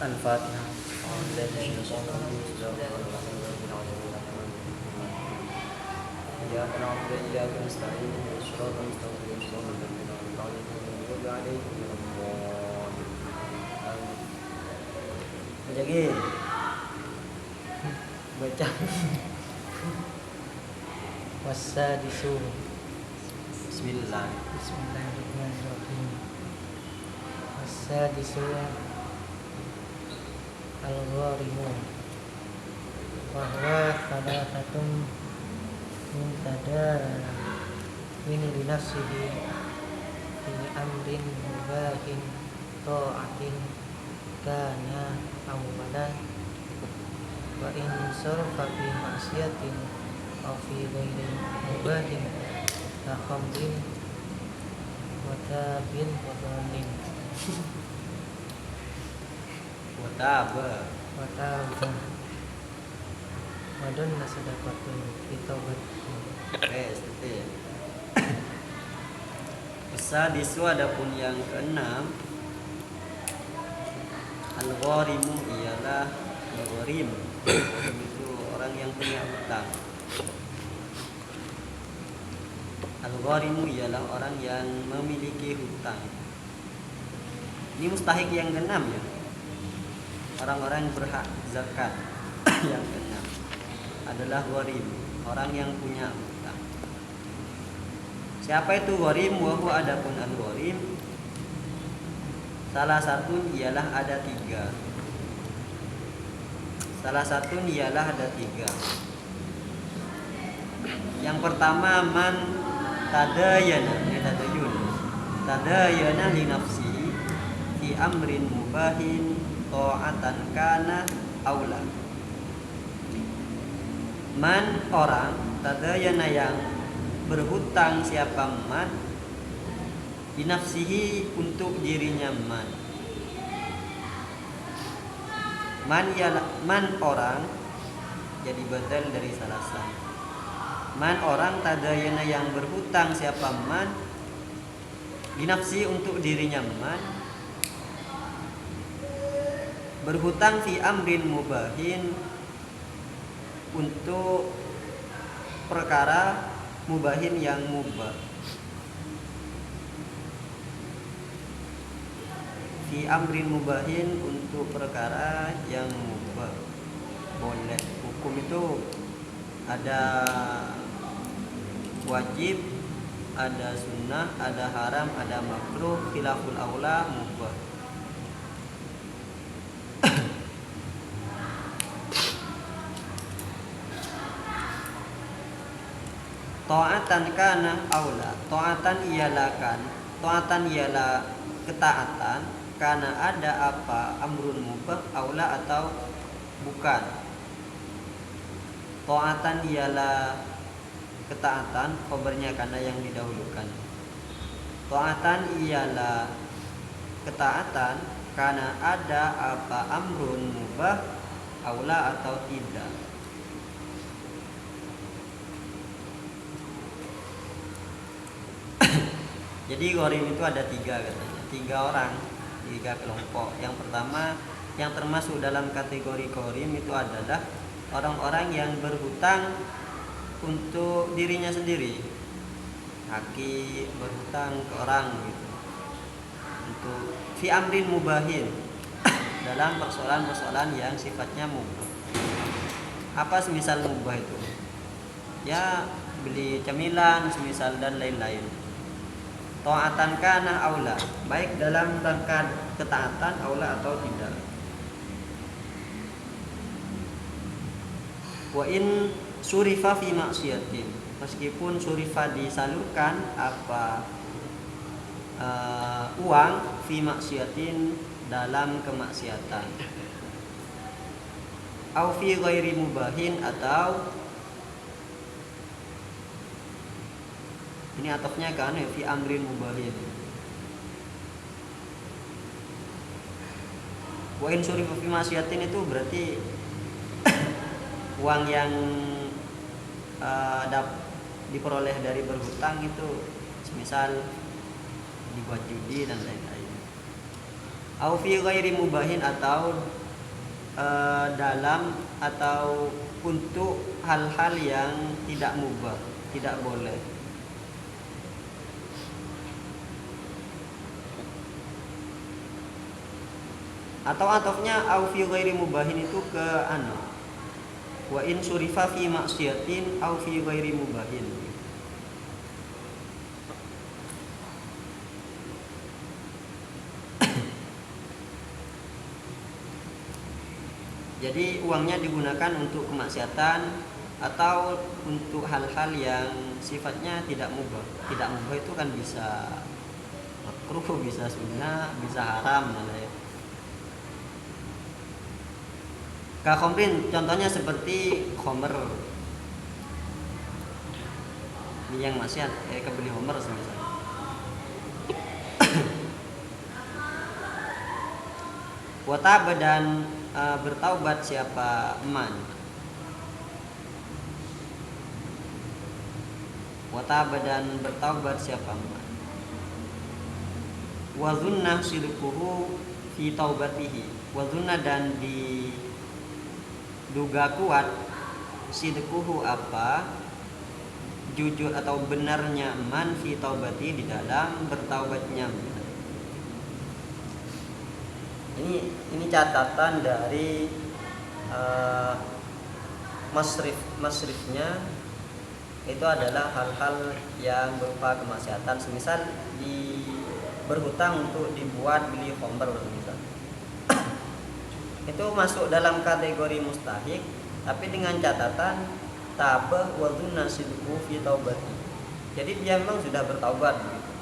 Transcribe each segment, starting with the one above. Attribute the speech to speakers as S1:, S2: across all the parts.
S1: Al-Fatihah. إياك نعبد وإياك نستعين اهدنا الصراط المستقيم صراط الذين أنعمت عليهم غير المغضوب عليهم ولا الضالين آمين. Menjagin baca
S2: wasadisu.
S1: Bismillah.
S2: Bismillahirrahmanirrahim. Wasadisu al-gharimu wa huwa thalathatun min tadara min li nafsihi fi amrin mubahin ta'atin kana awwalan wa in sarfa fi maksiatin aw fi ghairi mubahin la khamrin wa tabin wa dhanin
S1: Wataba.
S2: wa tabin wa donna sadaqatun fitobat.
S1: Seperti Usadisu adapun yang keenam, al-gharimu ialah al-gharim. Gharim itu orang yang punya hutang. Al-gharimu ialah orang yang memiliki hutang. Ini mustahik yang keenam ya. Orang-orang berhak zakat yang keenam adalah gharim, orang yang punya hutang. Siapa itu gharim? Wa huwa adapun al-gharim salah satu ialah ada tiga. Salah satu ialah ada tiga. Yang pertama man tadayana, tadayana li nafsihi fi amrin mubahin ta'atan kana aula. Man orang tadayana yang berhutang siapa man binafsihi untuk dirinya man. Man orang jadi badal dari salasan. Man orang tadayana yang berhutang siapa man binafsi untuk dirinya man, berhutang fi amrin mubahin untuk perkara mubahin yang mubah. Fi amrin mubahin untuk perkara yang mubah. Boleh. Hukum itu ada wajib, ada sunnah, ada haram, ada makruh, khilaful aula, mubah. Ta'atan kana aula. Ta'atan ialah ketaatan, karena ada apa amrun mubah aula atau bukan. Ta'atan ialah ketaatan, khabarnya karena yang didahulukan. Ta'atan ialah ketaatan karena ada apa amrun mubah aula atau tidak. Jadi gharim itu ada tiga katanya, tiga orang, tiga kelompok. Yang pertama yang termasuk dalam kategori gharim itu adalah orang-orang yang berhutang untuk dirinya sendiri. Haki berhutang ke orang gitu. Untuk fi amrin mubahin dalam persoalan-persoalan yang sifatnya mubah. Apa semisal mubah itu? Ya beli camilan semisal dan lain-lain. Ta'atan kana aula, baik dalam rangka ketaatan aula atau tidak. Wa in surifa fi maksiatin, meskipun surifa disalurkan apa uang fi maksiatin dalam kemaksiatan, au fi ghairi mubahin, atau ini atofnya kan ya, fi amrin mubahin. Wa in surifa fi maksiatin itu berarti uang yang diperoleh dari berhutang itu semisal dibuat judi dan lain-lain. Au fi ghairi mubahin, atau dalam atau untuk hal-hal yang tidak mubah, tidak boleh. Atau atofnya au fi ghairi mubahin itu ke wa in surifa fi maksiatin au fi ghairi mubahin. Jadi uangnya digunakan untuk kemaksiatan atau untuk hal-hal yang sifatnya tidak mubah. Tidak mubah itu kan bisa makruh, bisa sunnah, bisa haram malah ya. Kakhomrin, contohnya seperti khomer. Ini yang maksiat, kebeli khomer misalnya. Wataba, dan bertaubat siapa man. Wataba, dan bertaubat siapa man. Wadhunnah sidquhu fi taubatihi. Wadhunnah, dan diduga kuat sidquhu apa jujur atau benarnya man fi taubati, di dalam bertaubatnya man. Ini catatan dari masrifnya, itu adalah hal-hal yang berupa kemaksiatan, semisal berhutang untuk dibuat beli khamr misal. Itu masuk dalam kategori mustahik, tapi dengan catatan tabah wa dzunna sidqu fi taubati. Jadi dia memang sudah bertaubat gitu.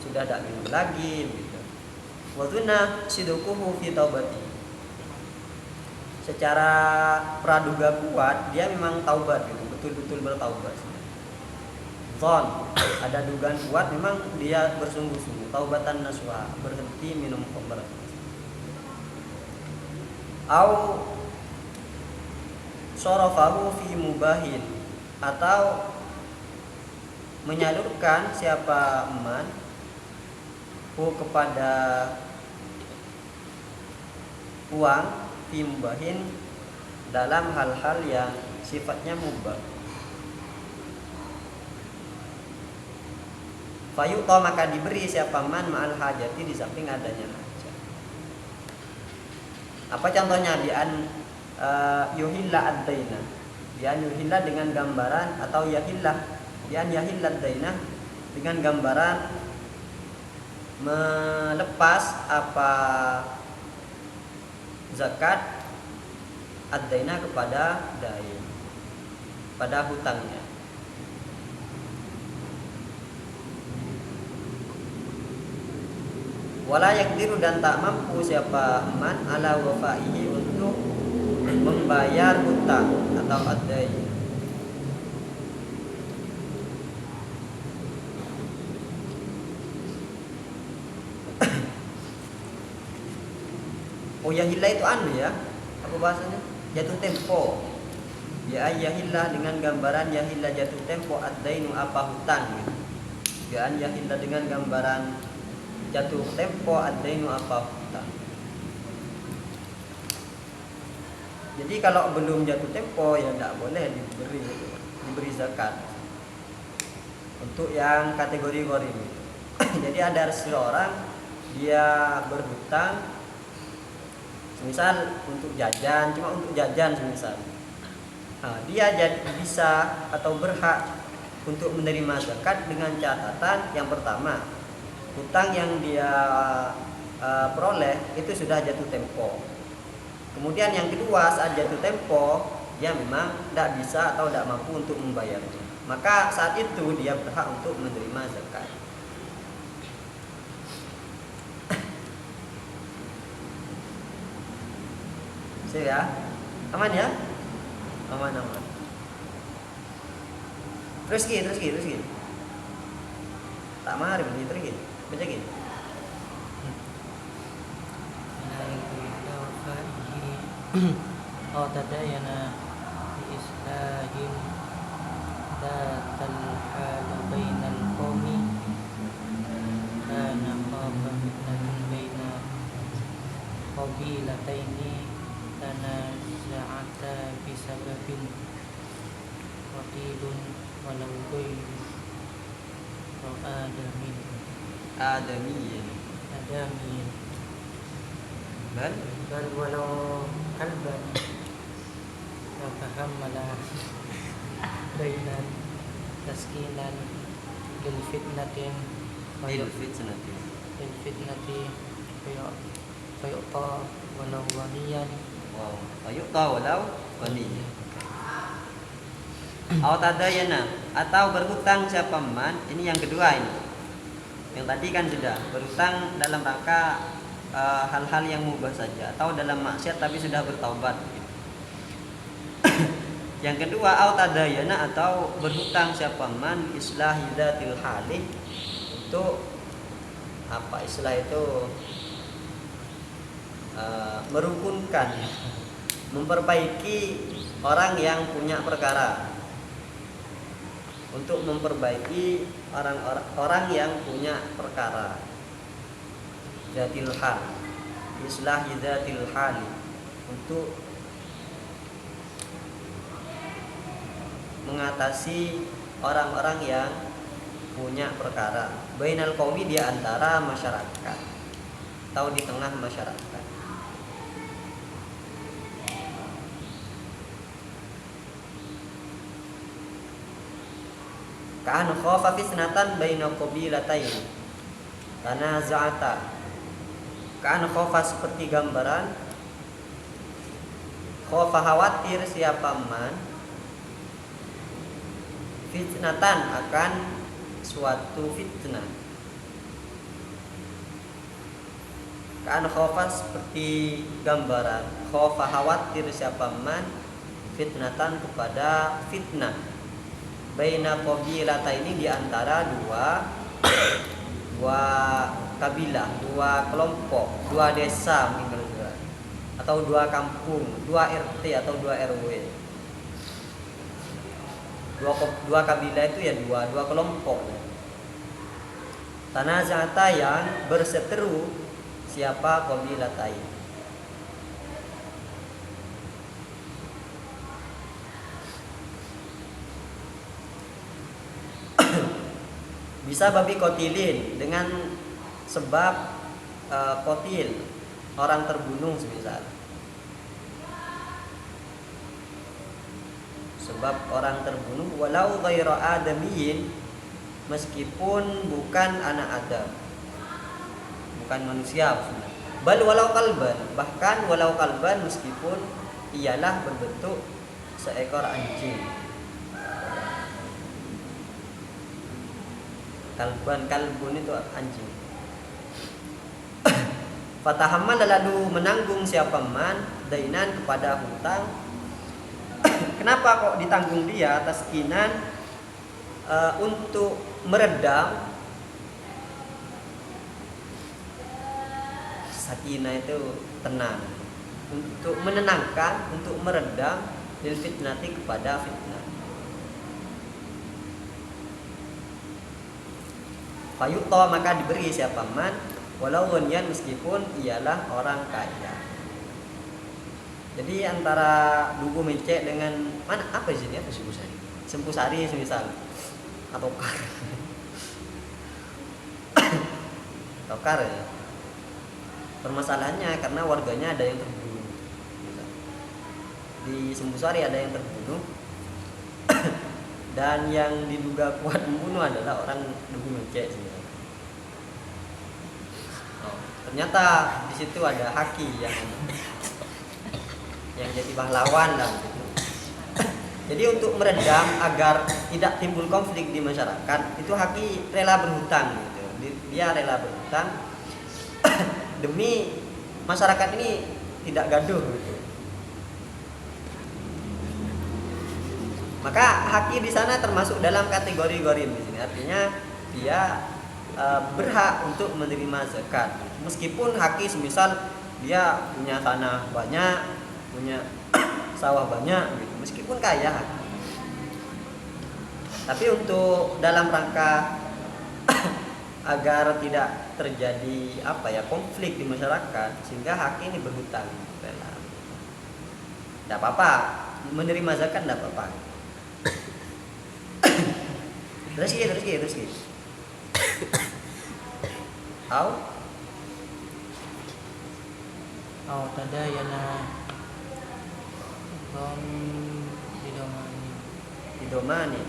S1: Sudah tidak minum lagi gitu. Wa dzunna sidquhu fi taubati. Secara praduga kuat dia memang taubat gitu, betul-betul bertaubat. Dzon, ada dugaan kuat memang dia bersungguh-sungguh taubatan nasuha, berhenti minum khamr. Au sarafahu fi mubahin, atau menyalurkan siapa man kepada uang fi mubahin, dalam hal-hal yang sifatnya mubah. Fayu'ta, maka diberi siapa man ma'al hajati, di samping adanya hajat. Apa contohnya? Bi'an yuhilla ad-daina, bi'an yuhilla dengan gambaran, atau yahillah bi'an yahilla ad-daina dengan gambaran melepas apa zakat ad-daina kepada dain, pada hutangnya. Wala yakdiru, dan tak mampu siapa man ala wafaihi, untuk membayar hutang atau ad-dain. Oh, yahillah itu ya, apa bahasanya? Jatuh tempo. Ya yahillah dengan gambaran yahillah jatuh tempo, ad-dainu apa hutang gitu. Ya yahillah dengan gambaran jatuh tempo, ad-dainu apa hutang. Jadi kalau belum jatuh tempo ya tidak boleh diberi zakat untuk yang kategori gharim. Jadi ada seseorang dia berhutang, misal untuk jajan, cuma untuk jajan semisal. Dia bisa atau berhak untuk menerima zakat dengan catatan yang pertama, hutang yang dia peroleh itu sudah jatuh tempo. Kemudian yang kedua, saat jatuh tempo dia memang tidak bisa atau tidak mampu untuk membayarnya, maka saat itu dia berhak untuk menerima zakat. Siap ya? Aman ya? Aman. Terus gini. Tak mahal begini, terus gini. Baca gini.
S2: Oh, tadayana bi islahin datal hal bainal qawmi kana khaba fitnatun baina qabilataini tanaza'ata bisababin qatilun walau ghairu adamin
S1: Adamiyin.
S2: adamin
S1: Bal
S2: bal walau kalban la tahammala bainan taskinan lil fitnatin
S1: lil fitnati.
S2: lil fitnati fayu'ta walau waniyan
S1: Wow. Ayo tahu walau wani. Au tadayana atau berhutang siapa man. Ini yang kedua ini. Yang tadi kan sudah berhutang dalam rangka hal-hal yang mubah saja atau dalam maksiat tapi sudah bertaubat. Yang kedua au tadayana atau berhutang siapa man islahi dzatil halih. Itu apa istilah itu? Merukunkan, memperbaiki orang yang punya perkara, untuk memperbaiki orang yang punya perkara. Dzatil hal, islah dzatil hal, untuk mengatasi orang-orang yang punya perkara. Bainal qaumi, di antara masyarakat atau di tengah masyarakat. Ka'an khafa fitnatan baina qabilatayn tanaza'ata. Ka'an khafa, seperti gambaran khafa, khawatir siapa man fitnatan, akan suatu fitnah. Ka'an khafa, seperti gambaran khafa, khawatir siapa man fitnatan, kepada fitnah. Baina qabilata, ini diantara dua kabilah, dua kelompok, dua desa meninggal dunia, atau dua kampung, dua RT atau dua RW. Dua kabilah itu ya dua kelompok. Tanaza'ata, yang berseteru siapa qabilatain. Bisa babi kotilin, dengan sebab kotil, orang terbunuh semisal. Sebab orang terbunuh, walau ghairu adamiyin, meskipun bukan anak Adam, bukan manusia. Bal walau kalban, bahkan walau kalban, meskipun ialah berbentuk seekor anjing. Kalbun itu anjing. Fatahammal, lalu menanggung siapa man dainan, kepada hutang. Kenapa kok ditanggung dia? Taskinan, untuk meredam. Sakinah itu tenang, untuk menenangkan, untuk meredam lil fitnati, kepada fitnah. Fayu'ta, maka diberi siapa man walau ghaniyan, meskipun ialah orang kaya. Jadi antara duku mecek dengan mana, apa sini, apa Sempusari? Sempusari semisal, atau tokar ya. Permasalahannya karena warganya ada yang terbunuh. Di Sempusari ada yang terbunuh. Dan yang diduga kuat membunuh adalah orang duku mecek. Ternyata di situ ada haki yang jadi pahlawan lah gitu. Jadi untuk meredam agar tidak timbul konflik di masyarakat, itu haki rela berhutang gitu. Dia rela berhutang demi masyarakat ini tidak gaduh gitu. Maka haki di sana termasuk dalam kategori gharim di sini. Artinya dia berhak untuk menerima zakat. Meskipun haki semisal dia punya tanah banyak, punya sawah banyak gitu. Meskipun kaya. Tapi untuk dalam rangka agar tidak terjadi konflik di masyarakat, sehingga haki ini berhutang rela. Tidak apa-apa, menerima zakat tidak apa-apa. Terus gitu.
S2: Au tadayana Dom Didomani
S1: Didomani.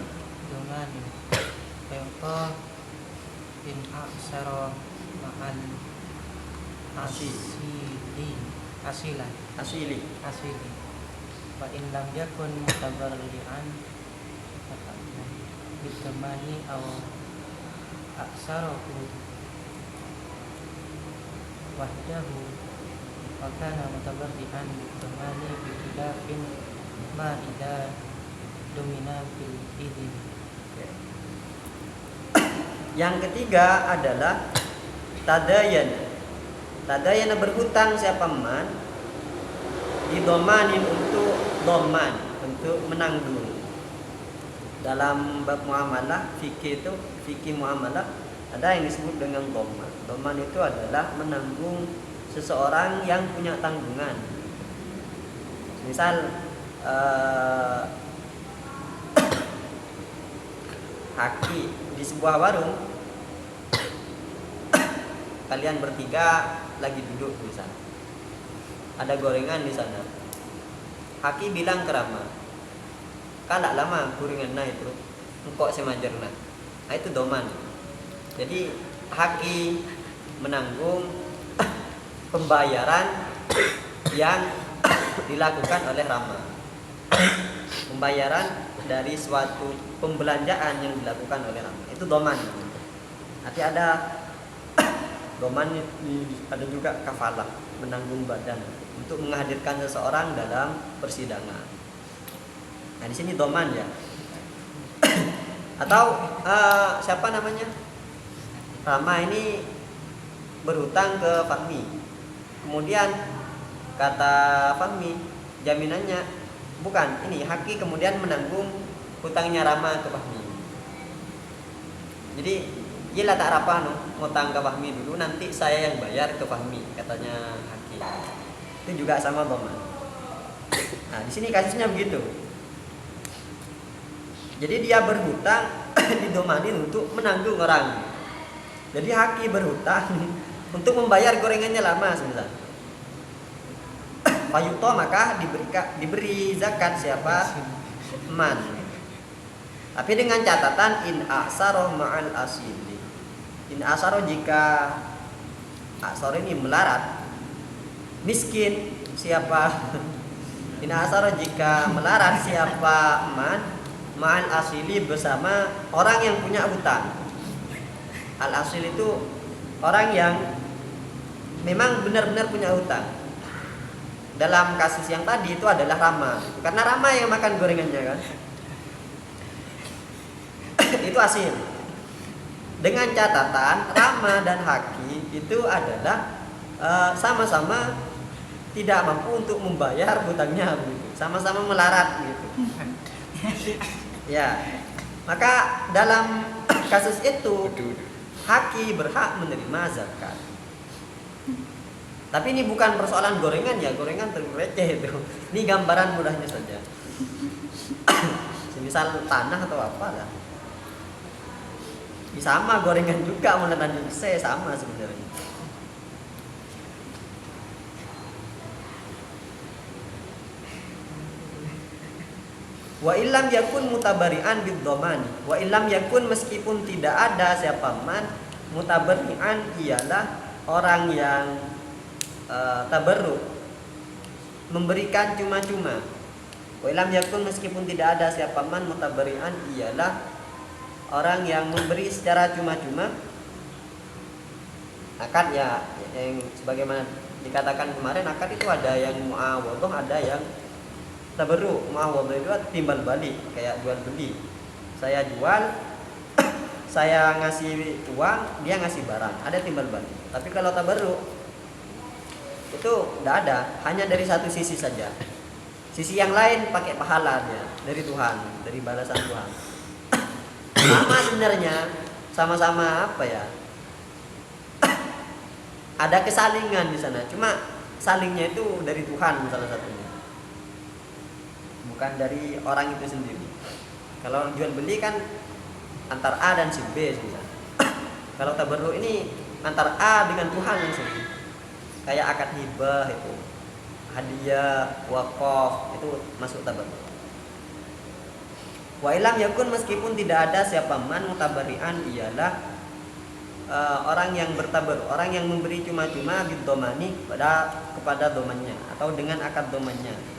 S2: Domani Contoh In aksara ma'al Asilan Asili Wa in lam yakun mutabarri'an Bidomani Au aksarahu Wahdahu Wa kana mutabarri'an Bidomani Bikilafin Ma'ida Domina Bil idin.
S1: Yang ketiga adalah tadayana berhutang siapa man didomanin untuk doman, untuk menanggung. Dalam bab muamalah fikih muamalah ada yang disebut dengan doman. Doman itu adalah menanggung seseorang yang punya tanggungan. Misal haki di sebuah warung, kalian bertiga lagi duduk misal, ada gorengan di sana. Haki bilang ke Rama, "Kalak lama gorengan itu, engkau semajerna." Nah, itu doman. Jadi haki menanggung pembayaran yang dilakukan oleh Rama. Pembayaran dari suatu pembelanjaan yang dilakukan oleh Rama. Itu doman. Nanti ada doman, ada juga kafalah, menanggung badan untuk menghadirkan seseorang dalam persidangan. Nah, di sini doman ya. Atau siapa namanya? Rama ini berhutang ke Fahmi. Kemudian kata Fahmi, jaminannya bukan ini, haki kemudian menanggung hutangnya Rama ke Fahmi. Jadi gila tak apa ngutang ke Fahmi dulu, nanti saya yang bayar ke Fahmi, katanya haki. Itu juga sama doman. Nah, di sini kasusnya begitu. Jadi dia berhutang didomanin untuk menanggung orang. Jadi haki berhutang untuk membayar gorengannya Lama sebenarnya. Fayuto maka diberi zakat siapa? Man. Tapi dengan catatan in asaroh ma'al asili. In asaroh jika asar ini melarat, miskin siapa? In asaroh jika melarat siapa man ma'al asili bersama orang yang punya hutang. Al asil itu orang yang memang benar-benar punya hutang. Dalam kasus yang tadi itu adalah Rama, karena Rama yang makan gorengannya kan. Itu asil. Dengan catatan Rama dan haki itu adalah sama-sama tidak mampu untuk membayar hutangnya, sama-sama melarat gitu. Ya, maka dalam kasus itu haki berhak menerima zakat. Tapi ini bukan persoalan gorengan ya, gorengan terlalu receh itu. Ini gambaran mudahnya saja. Semisal tanah atau apa lah. Ini sama gorengan juga, menandang sama sebenarnya. Wa illam yakun mutabari'an bid-dhamani. Wa illam yakun meskipun tidak ada siapa man mutabari'an ialah orang yang tabarruk, memberikan cuma-cuma. Wa illam yakun meskipun tidak ada siapa man mutabari'an ialah orang yang memberi secara cuma-cuma. Akad ya yang sebagaimana dikatakan kemarin, akad itu ada yang muawadhah, ada yang tabarruk. Muawadhah itu timbal balik, kayak jual beli. Saya jual, saya ngasih uang, dia ngasih barang, ada timbal balik. Tapi kalau tabarruk itu tidak ada, hanya dari satu sisi saja. Sisi yang lain pakai pahala dia dari Tuhan, dari balasan Tuhan. Sama sebenarnya, sama-sama apa ya? ada kesalingan di sana. Cuma salingnya itu dari Tuhan salah satunya, bukan dari orang itu sendiri. Kalau jual beli kan antar A dan si B misalnya. Kalau tabarruk ini antar A dengan Tuhan langsung. Kayak akad hibah itu, hadiah, wakaf itu masuk tabarruk. Wa ilam yakun, meskipun tidak ada siapa man, mutabarian ialah orang yang bertabarruk, orang yang memberi cuma-cuma bidomani kepada domannya atau dengan akad domannya.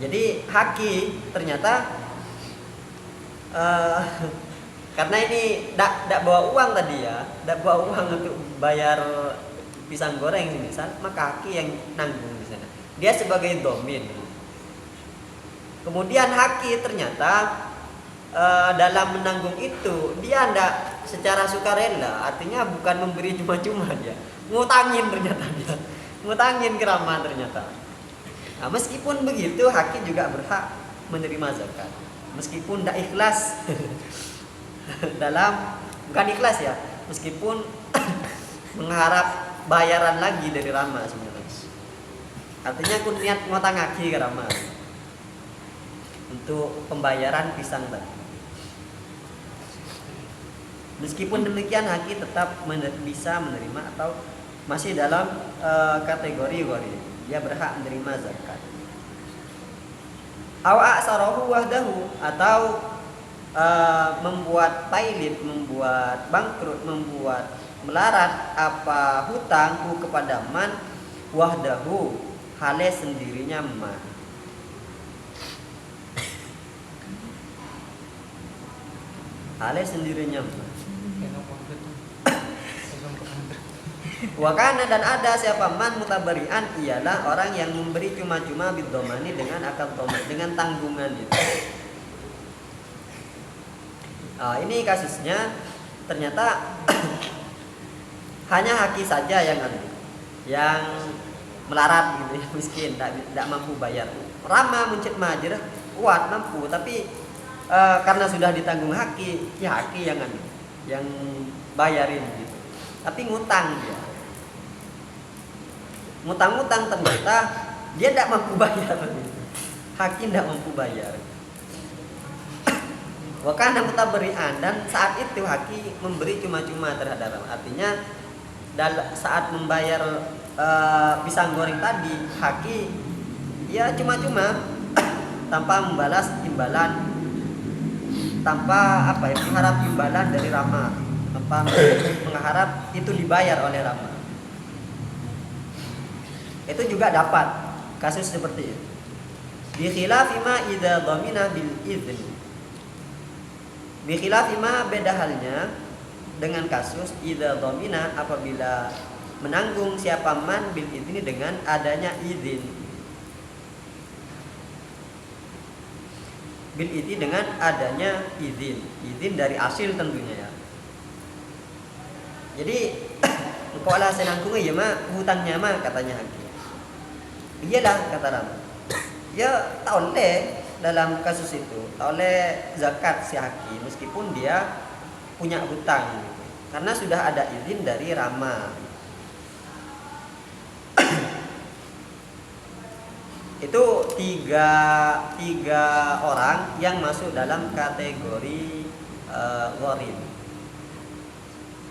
S1: Jadi haki ternyata karena ini tidak bawa uang tadi ya, tidak bawa uang untuk bayar pisang goreng misal, maka haki yang nanggung di sana. Dia sebagai domin. Kemudian haki ternyata dalam menanggung itu dia tidak secara sukarela, artinya bukan memberi cuma-cuma, dia ngutangin ternyata, dia ngutangin ke Rama ternyata. Nah, meskipun begitu haki juga berhak menerima zakat meskipun tidak ikhlas dalam, bukan ikhlas ya, meskipun mengharap bayaran lagi dari Rama sebenarnya. Artinya aku niat ngutang haki ke Rama untuk pembayaran pisang tadi. Meskipun demikian haki tetap bisa menerima atau masih dalam kategori dia berhak menerima zakat. Aw a'sarahu wahdahu, atau membuat pailit, membuat bangkrut, membuat melarat apa hutangku kepada man wahdahu, hale sendirinya man. Hale sendirinya man. Wakana, dan ada siapa man mutabarian ialah orang yang memberi cuma-cuma bidomani dengan akad doman, dengan tanggungan itu. Ini kasusnya ternyata hanya haki saja yang melarat gitu ya, miskin, tidak mampu bayar. Rama muncit majir kuat mampu, tapi karena sudah ditanggung haki, ya haki yang bayarin gitu. Tapi ngutang dia. Ngutang-ngutang ternyata dia tidak mampu bayar. Haki tidak mampu bayar. Wakana mutabarian, dan saat itu haki memberi cuma-cuma terhadap, artinya saat membayar pisang goreng tadi, haki ya cuma-cuma tanpa membalas imbalan, tanpa mengharap imbalan dari Rama, tanpa mengharap itu dibayar oleh Rama. Itu juga dapat kasus seperti itu. Bi khilafi ma idza dhamina bil idzn. Bi khilafi ma, beda halnya dengan kasus idza dhamina, apabila menanggung siapa man bil idzni, dengan adanya izin. Bil idzni, dengan adanya izin. Izin dari asil tentunya ya. Jadi engkau lah senangkung ya mah, hutangnya mah, katanya haki. Iyalah, kata Rama. Ya tak oleh dalam kasus itu, tak oleh zakat si haki meskipun dia punya hutang gitu. Karena sudah ada izin dari Rama. Itu tiga orang yang masuk dalam kategori gharib.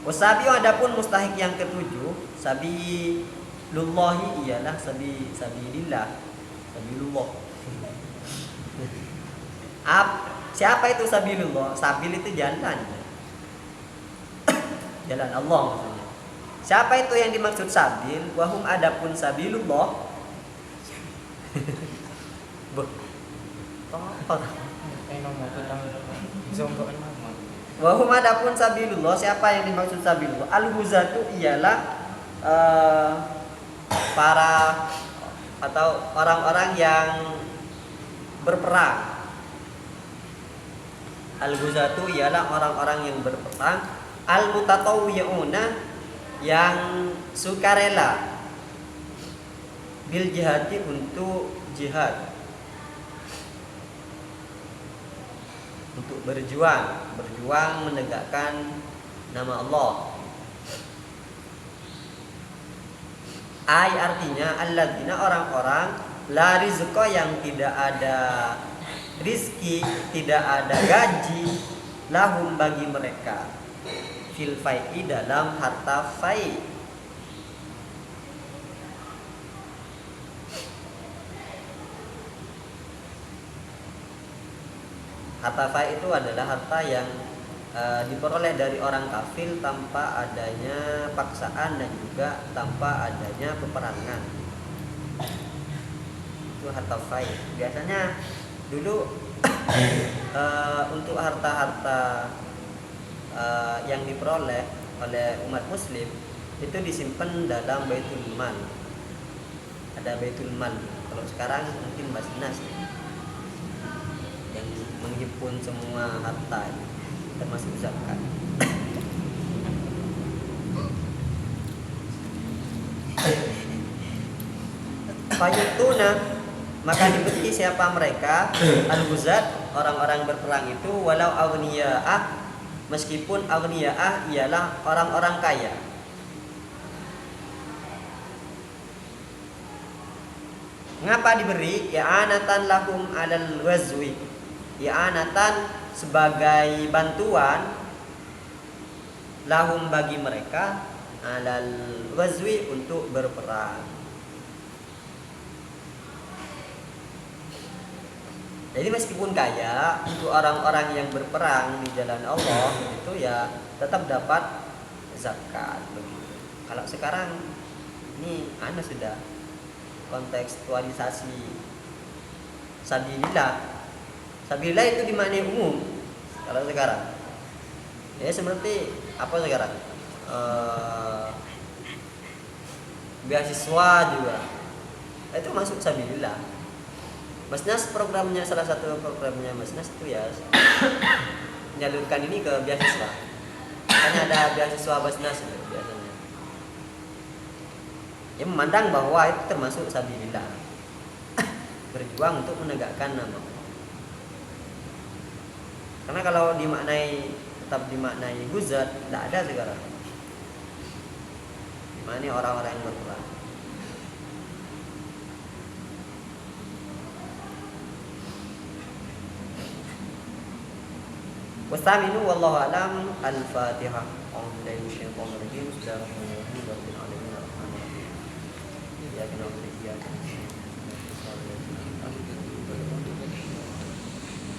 S1: Wasabi, adapun mustahik yang ketujuh, sabilullahi ialah sabilillah, sabilullah. Siapa itu sabilullah? Sabil itu jalan. Jalan Allah maksudnya. Siapa itu yang dimaksud sabil? Wahum, adapun sabilullah. Wahum, adapun sabilullah, siapa yang dimaksud sabilullah? Al-huzatu ialah para atau orang-orang yang berperang. Al-ghuzatu ialah orang-orang yang berperang. Al-mutatawwi'una, yang sukarela, bil jihadi, untuk jihad. untuk berjuang menegakkan nama Allah. Ai artinya alladzina orang-orang la rizqa yang tidak ada rizki, tidak ada gaji lahum bagi mereka fil fai'i dalam harta fai'. Harta fai' itu adalah harta yang diperoleh dari orang kafir tanpa adanya paksaan dan juga tanpa adanya peperangan. Itu harta fai'. Biasanya dulu untuk harta-harta yang diperoleh oleh umat muslim itu disimpan dalam baitul mal. Ada baitul mal. Kalau sekarang mungkin Basnas yang menghimpun semua harta termasuk zakat. Fayutuna, maka diberi siapa mereka al-ghuzat, orang-orang berperang itu, walau aghniya'ah, meskipun aghniya'ah ialah orang-orang kaya. Ngapa diberi? I'anatan lahum 'alal ghazwi. I'anatan sebagai bantuan lahum bagi mereka 'alal ghazwi untuk berperang. Jadi meskipun kaya, untuk orang-orang yang berperang di jalan Allah itu ya tetap dapat zakat begitu. Kalau sekarang ini sudah kontekstualisasi sabilillah. Sabilillah itu dimaknai umum kalau sekarang. Ya seperti apa sekarang? Beasiswa juga. Itu masuk sabilillah. Basnas programnya, salah satu programnya Basnas itu ya menyalurkan ini ke beasiswa. Hanya ada beasiswa Basnas biasanya. Ya memandang bahwa itu termasuk sabilillah. Berjuang untuk menegakkan nama Allah. Karena kalau tetap dimaknai ghuzat, tidak ada sekarang. Dimaknai orang-orang yang berperang. Wastaminu wallahu alam. Al-Fatihah. A'udzubillahi minasyaitonir rajim. Bismillahirrahmanirrahim. Rabbil alamin arrahmanirrahim. Iyyaka na'budu wa iyyaka nasta'in.